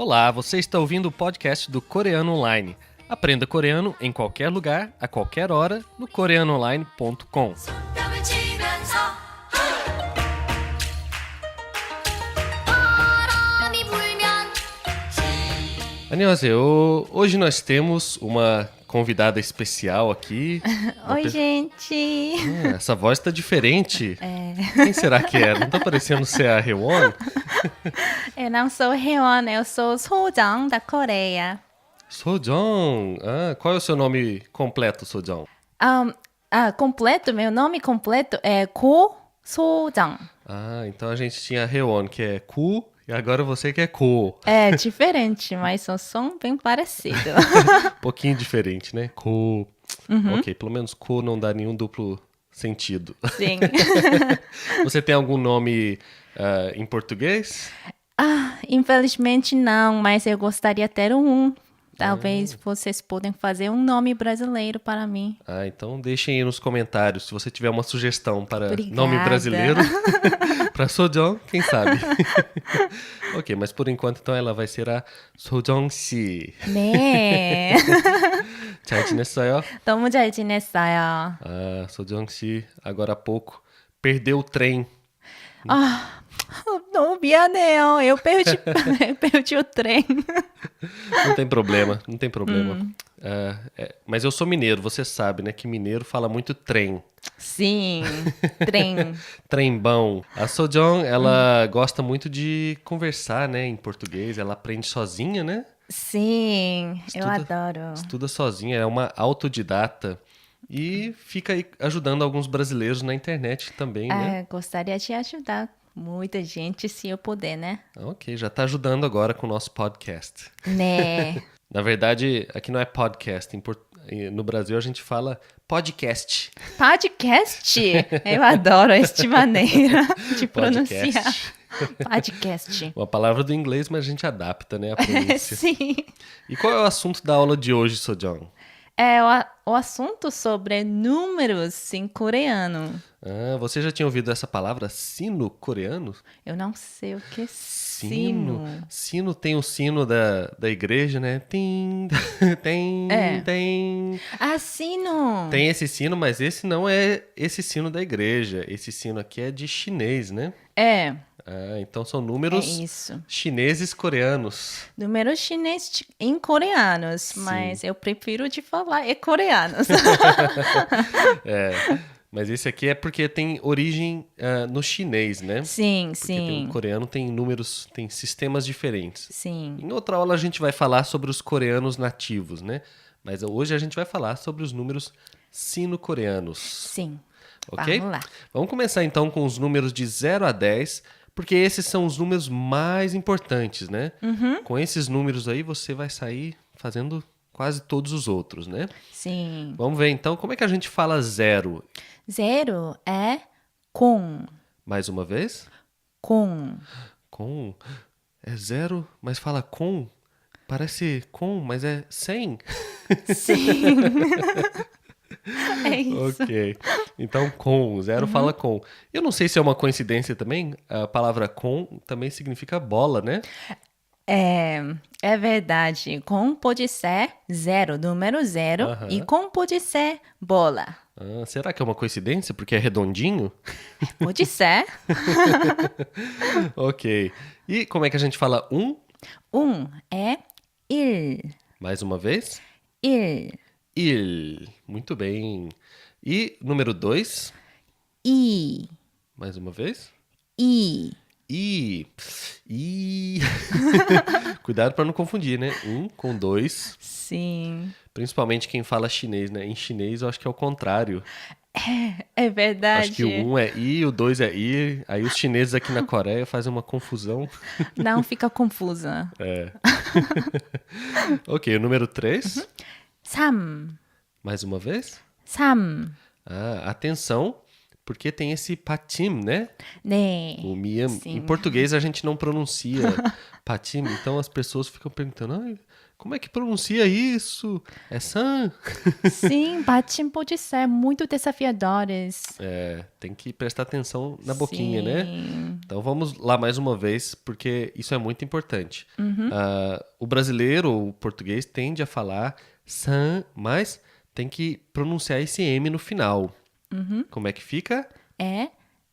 Olá, você está ouvindo o podcast do Coreano Online. Aprenda coreano em qualquer lugar, a qualquer hora, no coreanoonline.com. Annyeonghaseyo. Hoje nós temos uma convidada especial aqui. Oi, gente! Essa voz tá diferente. Quem será que é? Não tá parecendo ser a Hewon? Eu não sou Hewon, eu sou Sojong da Coreia. Sojong. Qual é o seu nome completo, Sojong? Completo, meu nome completo é Ko Sojong. Então a gente tinha a Hewon, que é Ku, e agora você que é Ko. É diferente, mas o som bem parecido. Um pouquinho diferente, né? Ko. Ok, pelo menos Ko não dá nenhum duplo sentido. Sim. Você tem algum nome em português? Infelizmente não, mas eu gostaria de ter um. Talvez vocês podem fazer um nome brasileiro para mim. Então deixem aí nos comentários se você tiver uma sugestão para Obrigada. nome brasileiro. Para Sojong, quem sabe? Ok, mas por enquanto então ela vai ser a Sojong-si. 네. 잘 지냈어요? 너무 잘 지냈어요. Sojong-si, agora há pouco, perdeu o trem. 너무 미안해요. Eu perdi o trem. Não tem problema, não tem problema. Mas eu sou mineiro, você sabe, né? Que mineiro fala muito trem. Sim, trem. Trembão. A Sojong, ela gosta muito de conversar, né? Em português, ela aprende sozinha, né? Sim, eu adoro. Estuda sozinha, é uma autodidata. E fica aí ajudando alguns brasileiros na internet também, né? Gostaria de ajudar muita gente se eu puder, né? Ok, já tá ajudando agora com o nosso podcast. Né. Na verdade, aqui não é podcast. No Brasil a gente fala podcast. Podcast? Eu adoro esta maneira de pronunciar. Podcast. Uma palavra do inglês, mas a gente adapta, né, a pronúncia. Sim. E qual é o assunto da aula de hoje, Sojong? É o assunto sobre números em coreano. Você já tinha ouvido essa palavra, sino coreano? Eu não sei o que é sino. Sino tem o sino da igreja, né? Tim, tem. Sino. Tem esse sino, mas esse não é esse sino da igreja. Esse sino aqui é de chinês, né? Então são números chineses coreanos. Números chineses em coreanos, sim. Mas eu prefiro de falar coreanos. Mas esse aqui é porque tem origem no chinês, né? Sim, porque sim. O coreano tem números, tem sistemas diferentes. Sim. Em outra aula a gente vai falar sobre os coreanos nativos, né? Mas hoje a gente vai falar sobre os números sino-coreanos. Sim. Ok? Vamos lá. Vamos começar então com os números de 0 a 10, porque esses são os números mais importantes, né? Com esses números aí você vai sair fazendo quase todos os outros, né? Sim. Vamos ver então como é que a gente fala 0. 0 é com. Mais uma vez? Com. Com. É 0, mas fala com. Parece com, mas é 100. Sim. É isso. Ok. Então, com. 0 fala com. Eu não sei se é uma coincidência também. A palavra com também significa bola, né? É verdade. Com pode ser 0, número 0. E com pode ser bola. Será que é uma coincidência? Porque é redondinho? Pode ser. Ok. E como é que a gente fala 1? 1 é il. Mais uma vez? Il. Il. Muito bem. E número 2? I. Mais uma vez? I. I. Cuidado para não confundir, né? 1 com 2. Sim. Principalmente quem fala chinês, né? Em chinês eu acho que é o contrário. É verdade. Acho que o 1 é I, o 2 é I. Aí os chineses aqui na Coreia fazem uma confusão. Não fica confusa. Ok, o número 3. 3. Mais uma vez? 3. Atenção, porque tem esse patim, né? 네. O miam. Sim. Em português a gente não pronuncia patim, então as pessoas ficam perguntando, como é que pronuncia isso? É San? Sim, Bachim pode ser muito desafiadores. É, tem que prestar atenção na boquinha, né? Sim. Então vamos lá mais uma vez, porque isso é muito importante. O brasileiro, ou o português, tende a falar San, mas tem que pronunciar esse M no final. Como é que fica? É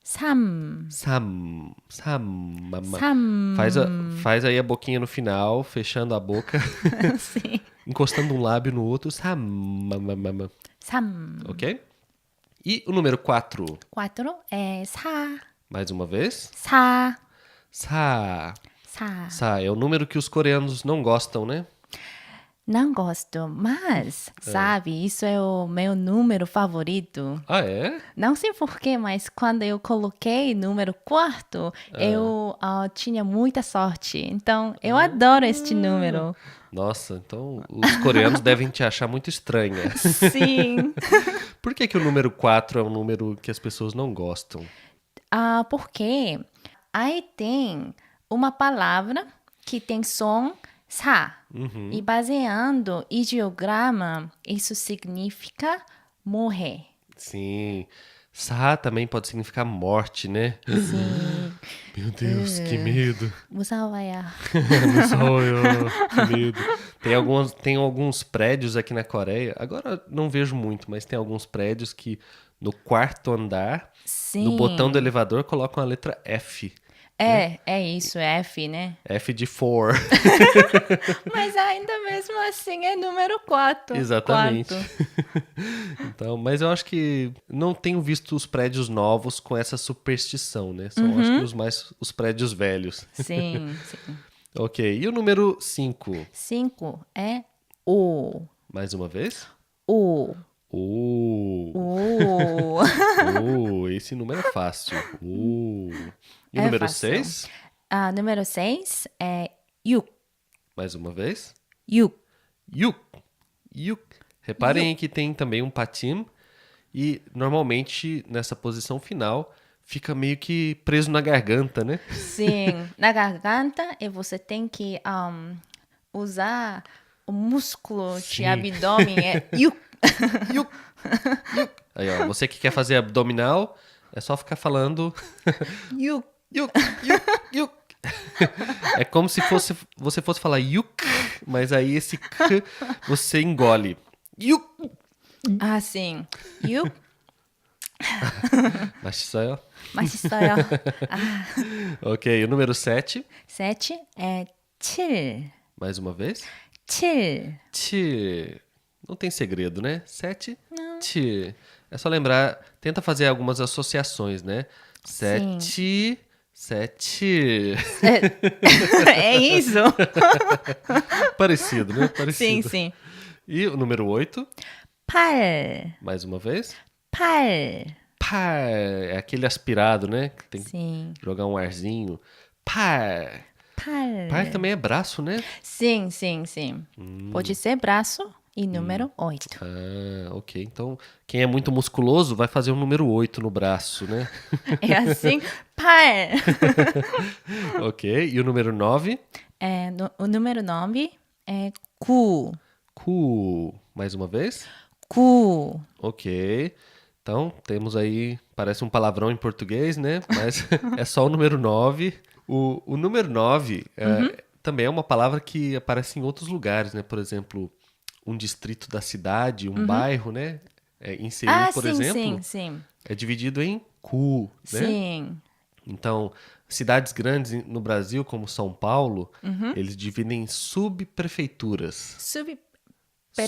Sam. Sam, Sam, Sam. Faz aí a boquinha no final, fechando a boca, Sim. encostando um lábio no outro. Sam, Sam. ok? E o número 4, 4 é Sa. mais uma vez. Sa. Sa. Sa. Sa é o número que os coreanos não gostam, né? Não gosto, mas, sabe, isso é o meu número favorito. Ah, é? Não sei porquê, mas quando eu coloquei número 4, eu tinha muita sorte. Então, eu adoro este número. Nossa, então os coreanos devem te achar muito estranha. Sim. Por que que o número 4 é um número que as pessoas não gostam? Porque aí tem uma palavra que tem som sa. E baseando ideograma, isso significa morrer. Sim. Sa também pode significar morte, né? Sim. Meu Deus, que medo. 무서워요. Não sou eu, que medo. Tem alguns prédios aqui na Coreia, agora não vejo muito, mas tem alguns prédios que no quarto andar, Sim. no botão do elevador, colocam a letra F. É isso, é F, né? F de for. Mas ainda mesmo assim é número 4. Exatamente. Então, mas eu acho que não tenho visto os prédios novos com essa superstição, né? São acho que os prédios velhos. Sim, sim. Ok, e o número 5? 5 é O. Mais uma vez? O. O. Esse número é fácil. E o É número fácil. 6? Número 6 é 6. Mais uma vez? 6. Yuk. Yuk. Reparem aí que tem também um patim e normalmente nessa posição final fica meio que preso na garganta, né? Sim, na garganta e você tem que usar o músculo de Sim. abdômen. É 6. Yuk. Yuk. Aí, ó, você que quer fazer abdominal, é só ficar falando 6. yuk, yuk, yuk. É como se você fosse falar yuk, mas aí esse k você engole. Yuk. Ah, sim. 6. 맛있어요? 맛있어요. Ok, o número 7. 7 é 7. Mais uma vez. 7. Ti. Não tem segredo, né? 7. Ti. É só lembrar, tenta fazer algumas associações, né? 7. 7. É isso? Parecido, né? Sim, Parecido. sim. E o número 8. 8. Mais uma vez. 8. Pá. É aquele aspirado, né? Que tem que Sim. jogar um arzinho. Pá. 8. Pá também é braço, né? Sim, sim, sim. Pode ser braço e número 8. Ah, ok. Então, quem é muito musculoso vai fazer o número 8 no braço, né? É assim, 8. Ok. E o número 9? O número 9 é 9. Cu. Mais uma vez? 9. Ok. Então, temos aí, parece um palavrão em português, né? Mas é só o número 9. O número 9 também é uma palavra que aparece em outros lugares, né? Por exemplo, um distrito da cidade, um bairro, né? Em Seul, por sim, exemplo, sim, sim. é dividido em cu, né? Sim. Então, cidades grandes no Brasil, como São Paulo, eles dividem em subprefeituras.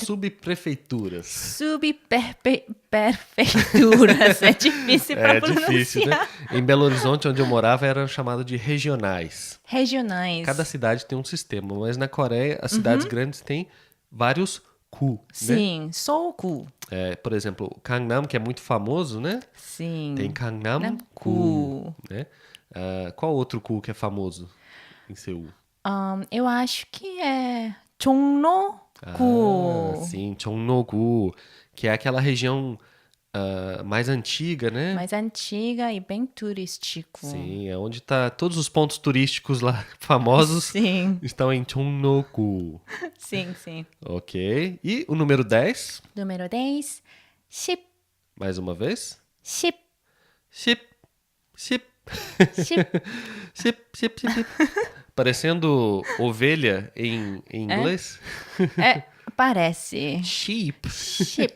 Subprefeituras. Subprefeituras. É difícil para É pronunciar. difícil, né? Em Belo Horizonte, onde eu morava, era chamado de regionais. Regionais. Cada cidade tem um sistema, mas na Coreia, as cidades grandes têm vários ku, né? Sim, Soku. Por exemplo, o Gangnam, que é muito famoso, né? Sim. Tem Gangnam-gu, né? Qual outro ku que é famoso em Seul? Eu acho que é Jongno-gu. Sim, Cheongno-gu, que é aquela região mais antiga, né? mais antiga e bem turístico. Sim, é onde tá todos os pontos turísticos lá famosos Sim, estão em Cheongno-gu. sim, sim. Ok. E o número 10, Número 10, 10, mais uma vez. 10, Chip, chip, 10. chip, chip, chip. Parecendo ovelha em inglês. Parece. Sheep. Sheep.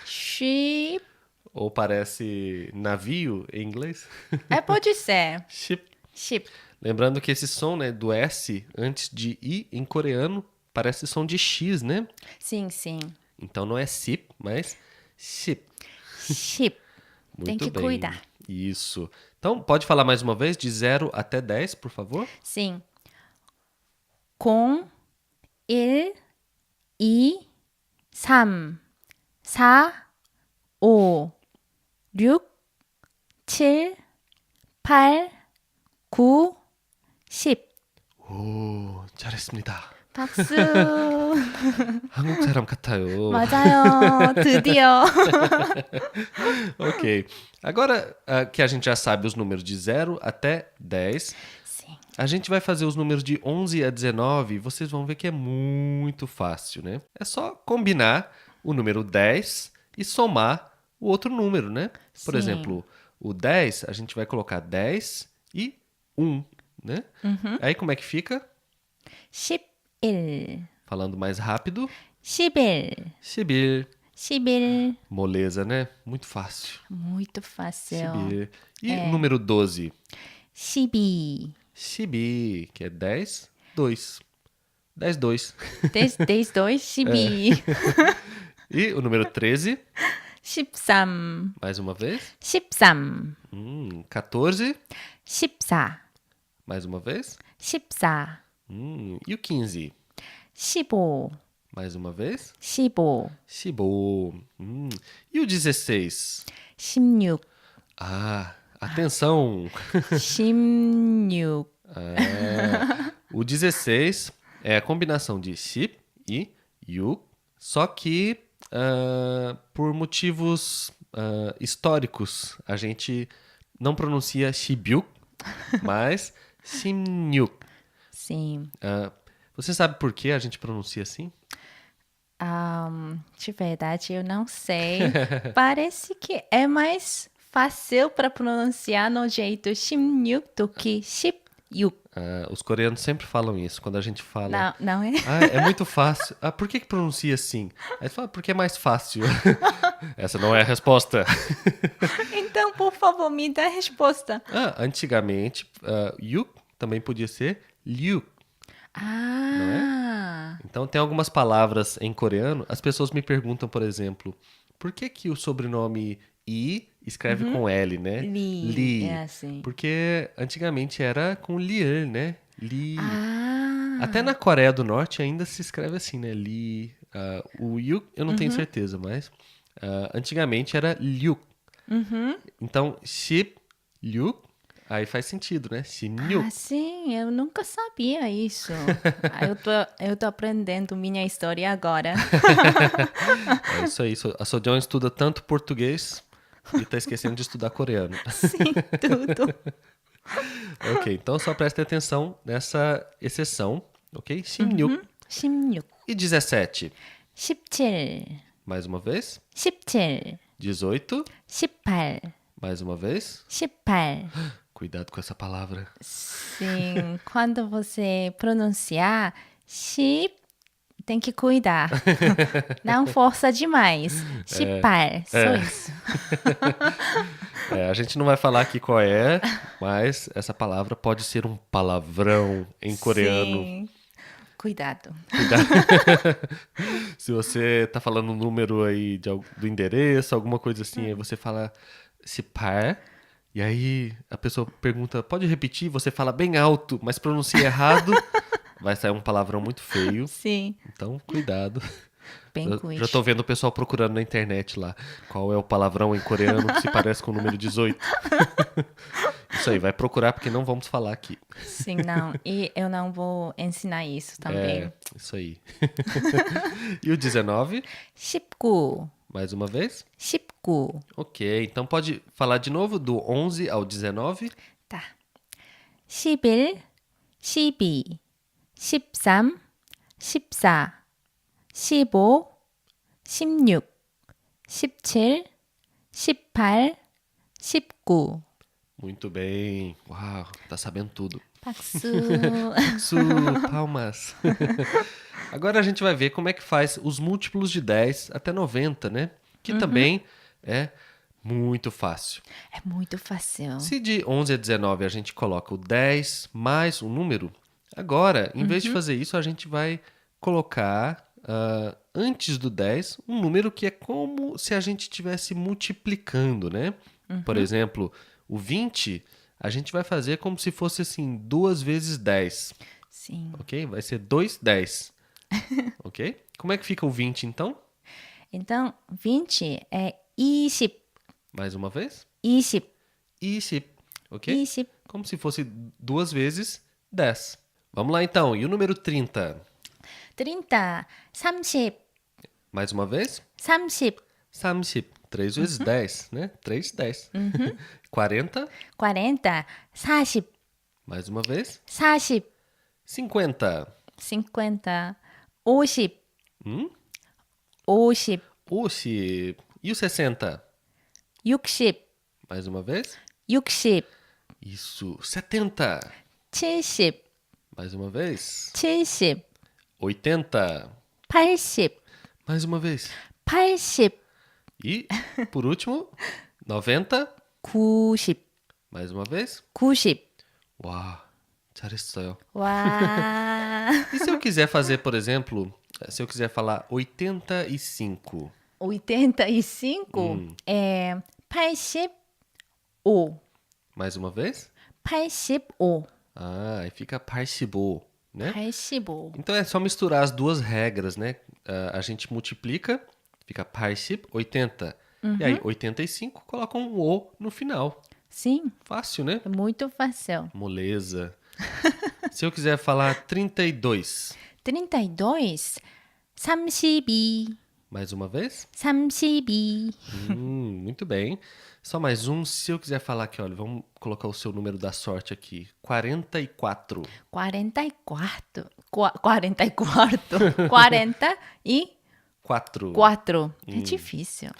Sheep. Ou parece navio em inglês. Pode ser. Ship. Sheep. Lembrando que esse som, né, do S antes de I em coreano parece som de X, né? Sim, sim. Então não é sip, mas ship. Sheep. Tem Muito que bem. cuidar. Isso. Então, pode falar mais uma vez de 0 até 10, por favor? Sim. 0, 1, 2, 3, 4, 5, 6, 7, 8, 9, 10. 잘했습니다. 박수. 한국 사람 같아요. 맞아요. 드디어. Ok. Agora que a gente já sabe os números de 0 até 10, sim. a gente vai fazer os números de 11 a 19 e vocês vão ver que é muito fácil, né? É só combinar o número 10 e somar o outro número, né? Por Sim. exemplo, o 10, a gente vai colocar 10 e 1, né? Aí como é que fica? 11, Falando mais rápido. 11, Sibir. 11. Moleza, né? Muito fácil. Muito fácil. Sibir. E o número 12? 12. Sibi, que é 10, 2. 10, 2. 10, 2, 12. E o número 13, 13. mais uma vez. 13. 14, 14. mais uma vez. 14. E o 15, 15. mais uma vez. 15. Shibo. E o 16? 16. Atenção. 16. O 16 é a combinação de ship e yu, só que por motivos históricos a gente não pronuncia shibyuk, mas shimnyuk. Sim. Você sabe por que a gente pronuncia assim? De verdade, eu não sei. Parece que é mais fácil para pronunciar no jeito 16 do que 16. Os coreanos sempre falam isso quando a gente fala. Não é? É muito fácil. Por que pronuncia assim? Aí fala, porque é mais fácil. Essa não é a resposta. Então, por favor, me dá a resposta. Antigamente, yuk também podia ser liuk. Então, tem algumas palavras em coreano. As pessoas me perguntam, por exemplo, por que o sobrenome I escreve com L, né? Lee. É assim. Porque antigamente era com Lier, né? Li. Ah. Até na Coreia do Norte ainda se escreve assim, né? Li. O Yuk, eu não tenho certeza, mas antigamente era Liuk. Então, Ship, Liuk, aí faz sentido, né? Shimnyuk. Ah, sim, eu nunca sabia isso. Eu tô aprendendo minha história agora. É isso aí. A Sojeon estuda tanto português e tá esquecendo de estudar coreano. Sim, tudo. Ok, então só preste atenção nessa exceção, ok? Shimnyuk. 16. E 17? 17. Mais uma vez. 17. 18? 18. Mais uma vez. 18. Cuidado com essa palavra. Sim, quando você pronunciar, tem que cuidar. Não força demais. 18. Só isso. A gente não vai falar aqui qual é, mas essa palavra pode ser um palavrão em coreano. Sim. Cuidado. Se você tá falando um número aí do endereço, alguma coisa assim, aí você fala 18. E aí a pessoa pergunta, pode repetir? Você fala bem alto, mas pronuncia errado. Vai sair um palavrão muito feio. Sim. Então, cuidado. Bem Já tô vendo o pessoal procurando na internet lá. Qual é o palavrão em coreano que se parece com o número 18. Isso aí, vai procurar porque não vamos falar aqui. Sim, não. E eu não vou ensinar isso também. Isso aí. E o 19? 19. Mais uma vez? 19. 19. Ok, então pode falar de novo do 11 ao 19? 자, 11, 12, 13, 14, 15, 16, 17, 18, 19. Muito bem. Uau, tá sabendo tudo. 박수. Su, palmas. Agora a gente vai ver como é que faz os múltiplos de 10 até 90, né? Que também é muito fácil. É muito fácil. Se de 11 a 19 a gente coloca o 10 mais um número, agora, em vez de fazer isso, a gente vai colocar antes do 10 um número que é como se a gente estivesse multiplicando, né? Por exemplo, o 20 a gente vai fazer como se fosse assim 2 vezes 10, Sim. ok? Vai ser 2 10, ok? Como é que fica o 20 então? Então, 20 é 20, Mais uma vez? 20, 20, ok? 20. Como se fosse 2 vezes 10. Vamos lá então, e o número 30? 30, 30, Mais uma vez? 30, 30. 3 vezes 10, né? 3, 10. 40? 40, 40, Mais uma vez? 40, 50. 50, 50, Hum? 50, Oxi. E o 60? 60, Mais uma vez? 60, Isso. 70. 70, Mais uma vez? 70, 80. 80, Mais uma vez? 80, E, por último, 90. 90, Mais uma vez? 90. Uau. 잘했어요. 와. E se eu quiser fazer, por exemplo, se eu quiser falar 85? 85 é 85. Mais uma vez? 85. Ah, aí fica 85, né? 85. Então é só misturar as duas regras, né? A gente multiplica, fica 80, 80. E aí 85, coloca um O no final. Sim, Fácil, né? é muito fácil. Moleza. Se eu quiser falar 32, 32, 32, mais uma vez? 32. Muito bem. Só mais um. Se eu quiser falar aqui, olha, vamos colocar o seu número da sorte aqui. 44. 44. 44. 44. 4. É difícil.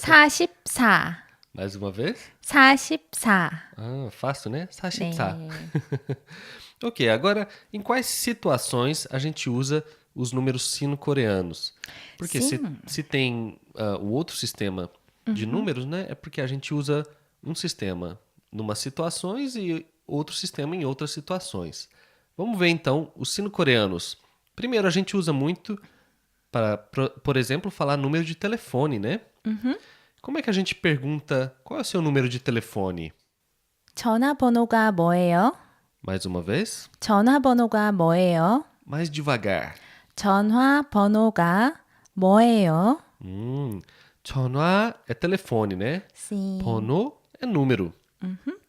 44. Mais uma vez? 44. Ah, fácil, né? 네. 44. Ok, agora, em quais situações a gente usa os números sino-coreanos? Porque se tem o outro sistema de números, né? É porque a gente usa um sistema numa situações e outro sistema em outras situações. Vamos ver então os sino-coreanos. Primeiro, a gente usa muito para, por exemplo, falar número de telefone, né? Como é que a gente pergunta qual é o seu número de telefone? 전화번호가 뭐예요? Mais uma vez? 전화번호가 뭐예요? Mais devagar. 전화번호가 뭐예요? 전화 é telefone, né? Sim. 번호 é número.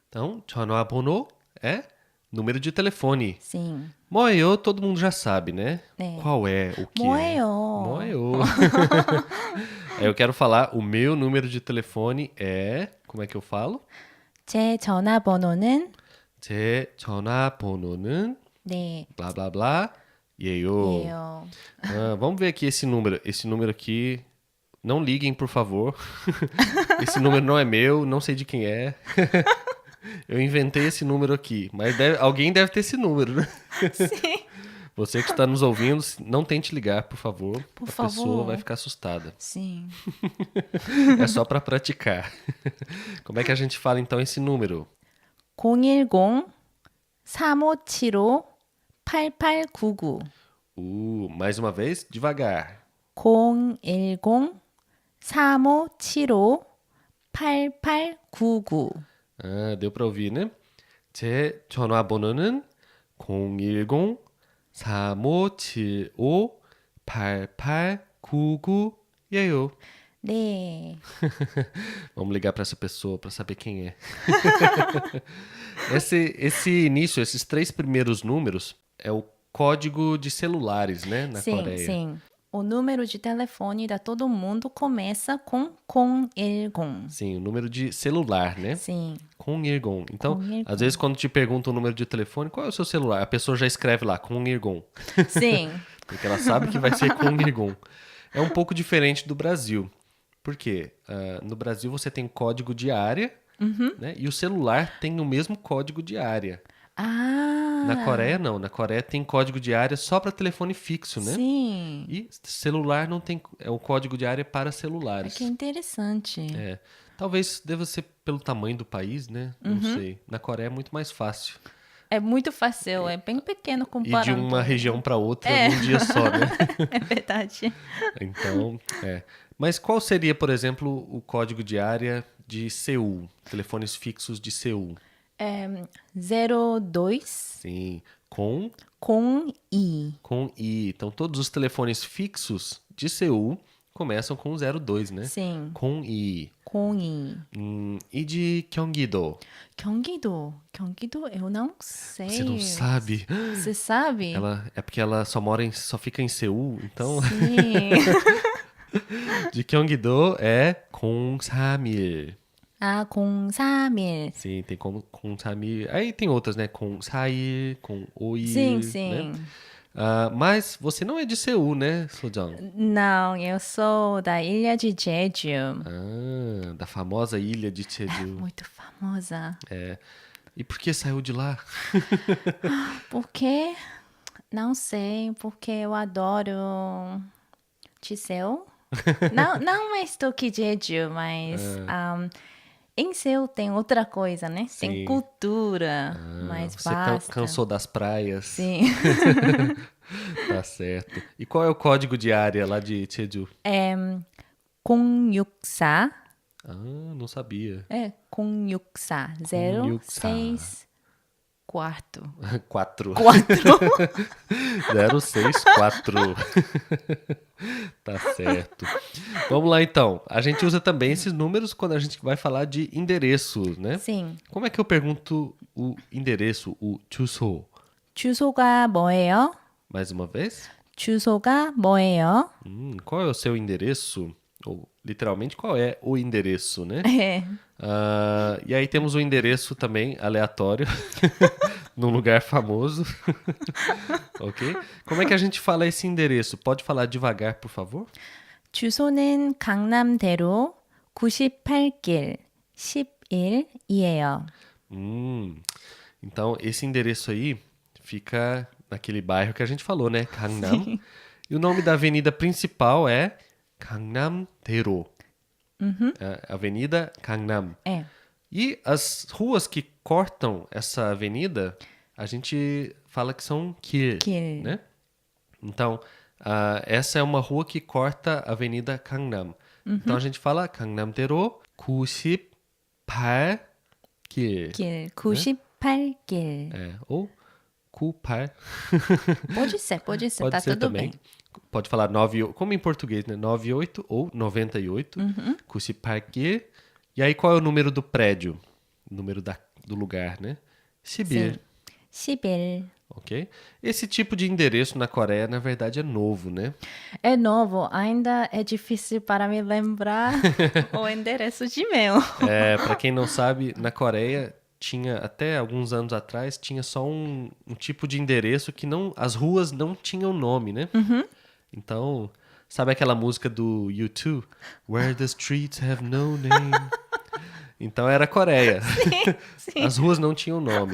Então, 전화번호 é número de telefone. Sim. 뭐예요, todo mundo já sabe, né? 네. Qual é, o que 뭐예요? é. 뭐예요. Aí eu quero falar, o meu número de telefone é... Como é que eu falo? 제 전화번호는 제 전화번호는... 네. Blá, blá, blá. 예요. 예요. Vamos ver aqui esse número. Esse número aqui... Não liguem, por favor. Esse número não é meu, não sei de quem é. Eu inventei esse número aqui, mas alguém deve ter esse número, né? Sim. Você que está nos ouvindo, não tente ligar, por favor. Por A favor. pessoa vai ficar assustada. Sim. É só para praticar. Como é que a gente fala então esse número? 010 3575 8899. Mais uma vez, devagar. 010 3575 8899. Deu para ouvir, né? 제 전화번호는 010-3575-8899예요. 네. Vamos ligar para essa pessoa para saber quem é. Esse início, esses 3 primeiros números, é o código de celulares, né, na sim, Coreia. sim. O número de telefone da todo mundo começa com 010. Sim, o número de celular, né? Sim. 010. Então, 010. às vezes quando te perguntam o número de telefone, qual é o seu celular? A pessoa já escreve lá, 010. Sim. Porque ela sabe que vai ser 010. É um pouco diferente do Brasil. Por quê? No Brasil você tem código de área, né? E o celular tem o mesmo código de área. Ah. Na Coreia, não. Na Coreia tem código de área só para telefone fixo, né? Sim. E celular não tem. É o código de área para celulares. Que interessante. É. Talvez deva ser pelo tamanho do país, né? Não sei. Na Coreia é muito mais fácil. É muito fácil, é bem pequeno Ir comparado. de uma região para outra num dia só, né? É verdade. Então, é. Mas qual seria, por exemplo, o código de área de Seul? Telefones fixos de Seul. 02 Sim. Com com I. I. Então, todos os telefones fixos de Seul começam com 02, né? Sim, Com I. com I. E de Gyeonggi-do? 경기도 eu não sei. Você não sabe? Você sabe? É porque ela só fica em Seul, então Sim. de Gyeonggi-do é Kongsamil. 아, 031. Sim, tem como Kongsamil. Aí tem outras, né? Kongsail, Kongoil, Sim, né? sim. Mas você não é de Seul, né, Sojang? Não, eu sou da ilha de Jeju. Da famosa ilha de Jeju. Muito famosa. E por que saiu de lá? Porque, não sei, porque eu adoro Seul. Não mais do que Jeju, mas em Seul tem outra coisa, né? Tem Sim. cultura mais Você vasta. cansou das praias. Sim. Tá certo. E qual é o código de área lá de Jeju? 064. Não sabia. 064. 064. 4. 4. 064. Tá certo. Vamos lá então. A gente usa também esses números quando a gente vai falar de endereços, né? sim. Como é que eu pergunto o endereço, o 주소? 주소가 뭐예요? Mais uma vez? 주소가 뭐예요? Qual é o seu endereço? Ou, literalmente, qual é o endereço, né? É. E aí temos o endereço também aleatório, num lugar famoso. Ok? Como é que a gente fala esse endereço? Pode falar devagar, por favor? 주소는 강남대로 98길 11이에요. Então, esse endereço aí fica naquele bairro que a gente falou, né? Gangnam. E o nome da avenida principal é Gangnam-daero. Avenida Gangnam. É. E as ruas que cortam essa avenida, a gente fala que são 길, 길. né? Então, essa é uma rua que corta a avenida Gangnam. Então, a gente fala Gangnam-daero 98길. 길. 98길. Ou 98. Pode ser, Pode tá ser tudo também. bem. Pode falar 98, como em português, né? 98 ou 98. 98길. E aí, qual é o número do prédio? O número do lugar, né? 11. 11. Ok? Esse tipo de endereço na Coreia, na verdade, é novo, né? É novo, ainda é difícil para me lembrar o endereço de e-mail. Para quem não sabe, na Coreia tinha, até alguns anos atrás, tinha só um tipo de endereço que não, as ruas não tinham nome, né? Então, sabe aquela música do U2? Where the streets have no name. Então era a Coreia. Sim. As ruas não tinham nome.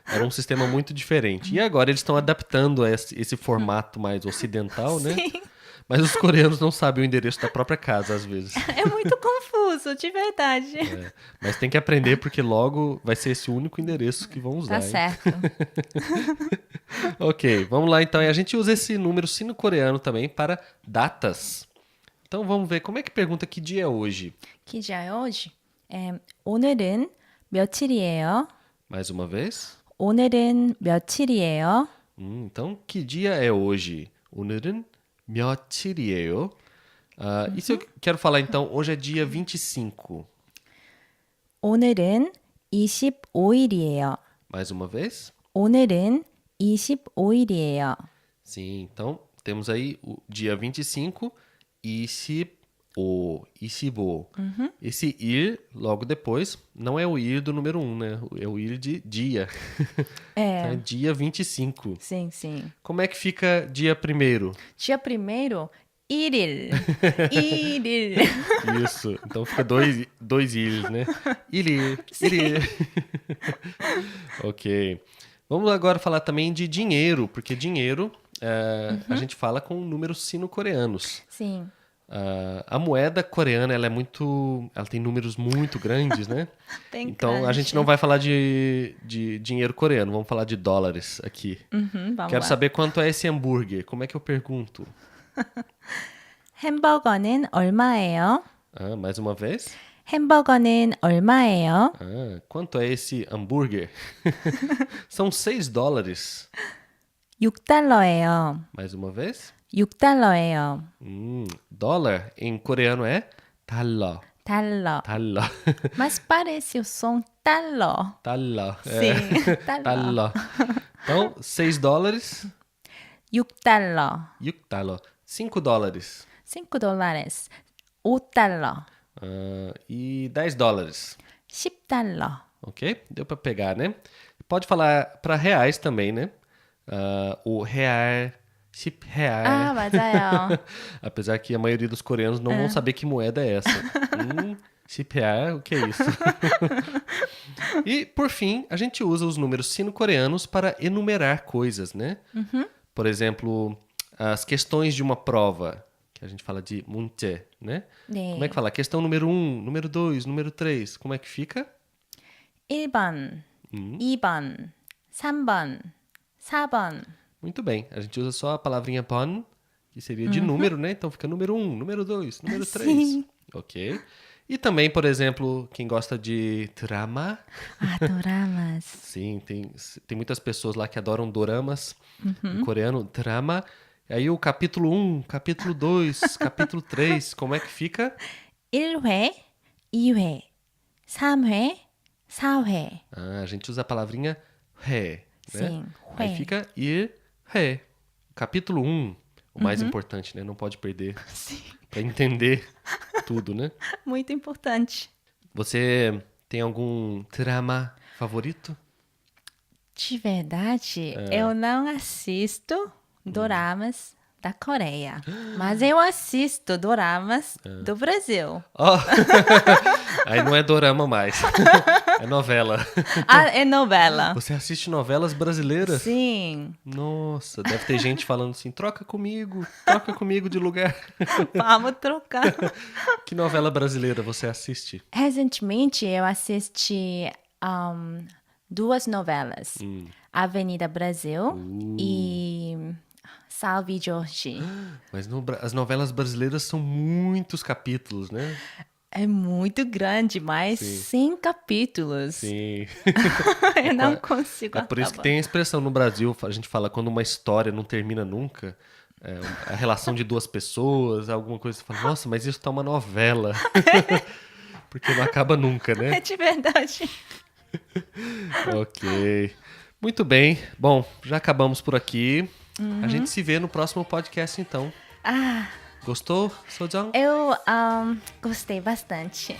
Era um sistema muito diferente. E agora eles estão adaptando a esse formato mais ocidental, né? Sim. Mas os coreanos não sabem o endereço da própria casa, às vezes. É muito confuso, de verdade. Mas tem que aprender, porque logo vai ser esse o único endereço que vão usar. Tá hein? certo. Ok, vamos lá então. E a gente usa esse número sino-coreano também para datas. Então vamos ver como é que pergunta que dia é hoje. Que dia é hoje? 오늘은 며칠이에요? Mais uma vez. 오늘은 며칠이에요? Então, que dia é hoje? 오늘은 며칠이에요? E se eu quero falar então, hoje é dia 25. 오늘은 25일이에요. Mais uma vez. 오늘은 25일이에요. Sim, então temos aí o dia 25, Isibo. Esse ir, logo depois, não é o ir do número 1, né? É o ir de dia. Então é dia 25. Sim, sim. Como é que fica dia 1º? Dia 1º, 일일. 일일. Isso. Então fica dois irs, né? Irir. Ok. Vamos agora falar também de dinheiro, porque dinheiro a gente fala com números sino-coreanos. Sim. A moeda coreana, ela tem números muito grandes, né? Bem Então a grande. gente não vai falar de dinheiro coreano, vamos falar de dólares aqui. Vamos Quero lá. saber quanto é esse hambúrguer. Como é que eu pergunto? 햄버거는 얼마예요? Mais uma vez. 햄버거는 얼마예요? Quanto é esse hambúrguer? São $6. 6달러예요. Mais uma vez. 6달러예요. Dólar em coreano é 달러. 달러. 달러. Mas parece o som 달러. 달러. Sim, 달러. 달러. Então, $6. 6달러. 6달러. $5. 5 5달러. E $10. 10달러. Ok? Deu pra pegar, né? Pode falar para reais também, né? O real, 10 real. 아, 맞아요. Apesar que a maioria dos coreanos não vão saber que moeda é essa. 10 real, o que é isso? E, por fim, a gente usa os números sino-coreanos para enumerar coisas, né? Por exemplo, as questões de uma prova, que a gente fala de 문제, né? 네. Como é que fala? Questão número 1, número 2, número 3. Como é que fica? 1번, 2번, 3번, 4번. Muito bem. A gente usa só a palavrinha 번, que seria de número, né? Então fica número 1, número 2, número 3. Sim. Ok. E também, por exemplo, quem gosta de drama. doramas. Sim, tem muitas pessoas lá que adoram doramas. Em coreano, drama. Aí o capítulo 1, capítulo 2, capítulo 3, como é que fica? 1회, 2회, 3회, 4회. A gente usa a palavrinha 회, né? Sim, Aí 회. fica ir, 회. Capítulo 1, o mais importante, né? Não pode perder. Sim. Pra entender tudo, né? Muito importante. Você tem algum drama favorito? De verdade, eu não assisto doramas da Coreia. Mas eu assisto doramas do Brasil. Oh! Aí não é dorama mais. É novela. Ah, é novela. Você assiste novelas brasileiras? Sim. Nossa, deve ter gente falando assim, troca comigo de lugar. Vamos trocar. Que novela brasileira você assiste? Recentemente, eu assisti 2 novelas. Avenida Brasil e Salve Jorge. Mas as novelas brasileiras são muitos capítulos, né? É muito grande, mas 100 capítulos. Sim. Eu não consigo É por isso que acabar. tem a expressão no Brasil, a gente fala quando uma história não termina nunca, a relação de duas pessoas, alguma coisa, você fala, nossa, mas isso tá uma novela. Porque não acaba nunca, É né? de verdade. Ok. Muito bem. Bom, já acabamos por aqui. A gente se vê no próximo podcast, então. Gostou, Sojang? Eu gostei bastante.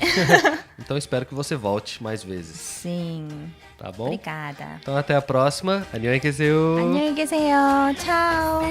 Então espero que você volte mais vezes, Sim. tá bom? Obrigada. Então até a próxima. 안녕히 계세요. 안녕히 계세요. Tchau.